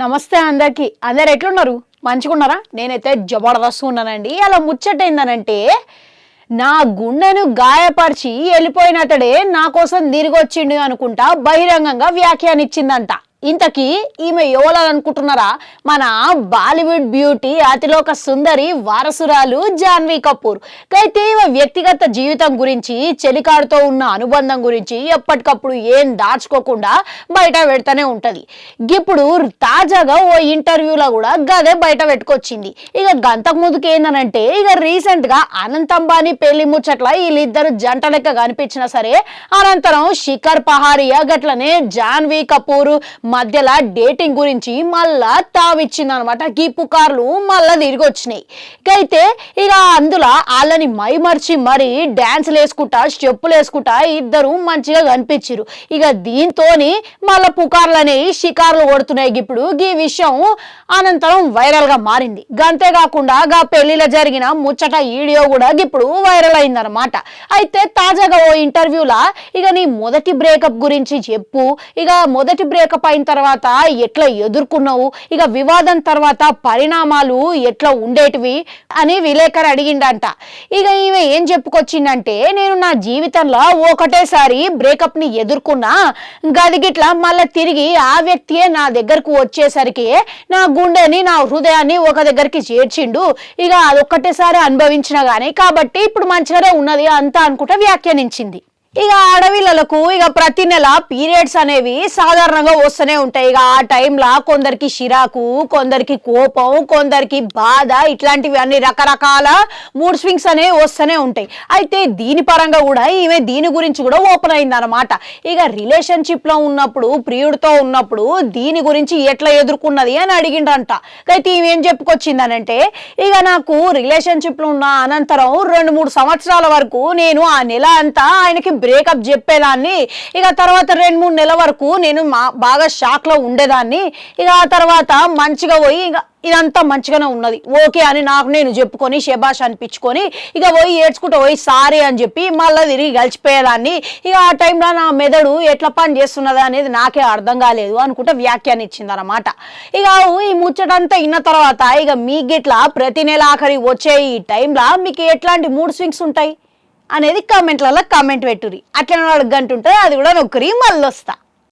నమస్తే అందరికి. అందరు ఎట్లున్నారు? మంచిగున్నారా? నేనైతే జబర్దస్త్ ఉన్నానండి. అలా ముచ్చటైందనంటే నా గుండెను గాయపరిచి వెళ్ళిపోయినతడే నా కోసం తిరిగి వచ్చిండు అనుకుంటా బహిరంగంగా వ్యాఖ్యానిచ్చిందంట. ఇంతకీ ఈమె ఎవరనుకుంటున్నారా? మన బాలీవుడ్ బ్యూటీ అతిలోక సుందరి వారసురాలు జాన్వీ కపూర్. అయితే ఈమె వ్యక్తిగత జీవితం గురించి, చెలికాడుతో ఉన్న అనుబంధం గురించి ఎప్పటికప్పుడు ఏం దాచుకోకుండా బయట పెడతానే ఉంటది. ఇప్పుడు తాజాగా ఓ ఇంటర్వ్యూలో కూడా గదే బయట పెట్టుకొచ్చింది. ఇక గంతకు ముందుకు ఏందనంటే రీసెంట్ గా అనంత్ అంబానీ పెళ్లి ముచ్చట్ల వీళ్ళిద్దరు జంట లెక్క కనిపించినా సరే, అనంతరం శిఖర్ పహారియా గట్లనే జాన్వీ కపూర్ మధ్యలో డేటింగ్ గురించి మళ్ళా తావిచ్చిందనమాట. ఈ పుకార్లు మళ్ళా తిరిగి వచ్చినాయి. అయితే ఇక అందులో వాళ్ళని మైమర్చి మరి డాన్సులు వేసుకుంటా, స్టెప్పులు వేసుకుంటా ఇద్దరు మంచిగా కనిపించారు. ఇక దీంతో మళ్ళా పుకార్లు అనేవి షికార్లు కొడుతున్నాయి. ఇప్పుడు ఈ విషయం అనంతరం వైరల్ గా మారింది. అంతేకాకుండా గా పెళ్లిలో జరిగిన ముచ్చట వీడియో కూడా ఇప్పుడు వైరల్ అయిందనమాట. అయితే తాజాగా ఓ ఇంటర్వ్యూలా ఇక నీ మొదటి బ్రేకప్ గురించి చెప్పు, ఇక మొదటి బ్రేకప్ అయిన తర్వాత ఎట్లా ఎదుర్కొన్నావు, ఇక వివాదం తర్వాత పరిణామాలు ఎట్లా ఉండేటివి అని విలేకరు అడిగిండంట. ఇక ఈమె ఏం చెప్పుకొచ్చిందంటే, నేను నా జీవితంలో ఒకటేసారి బ్రేకప్ ని ఎదుర్కొన్నా, గదిగిట్లా మళ్ళీ తిరిగి ఆ వ్యక్తియే నా దగ్గరకు వచ్చేసరికి నా గుండెని, నా హృదయాన్ని ఒక దగ్గరికి చేర్చిండు. ఇక అదొక్కటేసారి అనుభవించిన గానీ కాబట్టి ఇప్పుడు మంచిగానే ఉన్నది అంతా అనుకుంటా వ్యాఖ్యానించింది. ఇక ఆడవిళ్ళకు ఇక ప్రతి నెల పీరియడ్స్ అనేవి సాధారణంగా వస్తూనే ఉంటాయి. ఇక ఆ టైంలో కొందరికి చిరాకు, కొందరికి కోపం, కొందరికి బాధ, ఇట్లాంటివి అన్ని రకరకాల మూడ్ స్వింగ్స్ అనేవి వస్తూనే ఉంటాయి. అయితే దీని పరంగా కూడా ఈమె దీని గురించి కూడా ఓపెన్ అయింది అనమాట. ఇక రిలేషన్షిప్ లో ఉన్నప్పుడు, ప్రియుడితో ఉన్నప్పుడు దీని గురించి ఎట్లా ఎదుర్కొన్నది అని అడిగిండంట. అయితే ఈమె ఏం చెప్పుకొచ్చిందనంటే, ఇక నాకు రిలేషన్షిప్ లో ఉన్న అనంతరం 2-3 సంవత్సరాల వరకు నేను ఆ నెల అంతా ఆయనకి బ్రేకప్ చెప్పేదాన్ని. ఇక తర్వాత 2-3 నెలల వరకు నేను బాగా షాక్ లో ఉండేదాన్ని. ఇక ఆ తర్వాత మంచిగా పోయి ఇక ఇదంతా మంచిగానే ఉన్నది ఓకే అని నాకు నేను చెప్పుకొని శబాష్ అనిపించుకొని ఇక పోయి ఏడ్చుకుంటూ పోయి సారీ అని చెప్పి మళ్ళీ తిరిగి గలిచిపోయేదాన్ని. ఇక ఆ టైంలో నా మెదడు ఎట్లా పని చేస్తున్నది అనేది నాకే అర్థం కాలేదు అనుకుంటే వ్యాఖ్యానిచ్చింది అనమాట. ఇక ఈ ముచ్చటంతా ఇన్న తర్వాత ఇక మీ గిట్లా ప్రతి నెల ఆఖరి వచ్చే ఈ టైంలో మీకు ఎట్లాంటి మూడ్ స్వింగ్స్ ఉంటాయి అనేది కామెంట్లలో కామెంట్ పెట్టుర్రి. అట్లా అడగంటుంటే అది కూడా నొక్కరి మళ్ళీ వస్తా.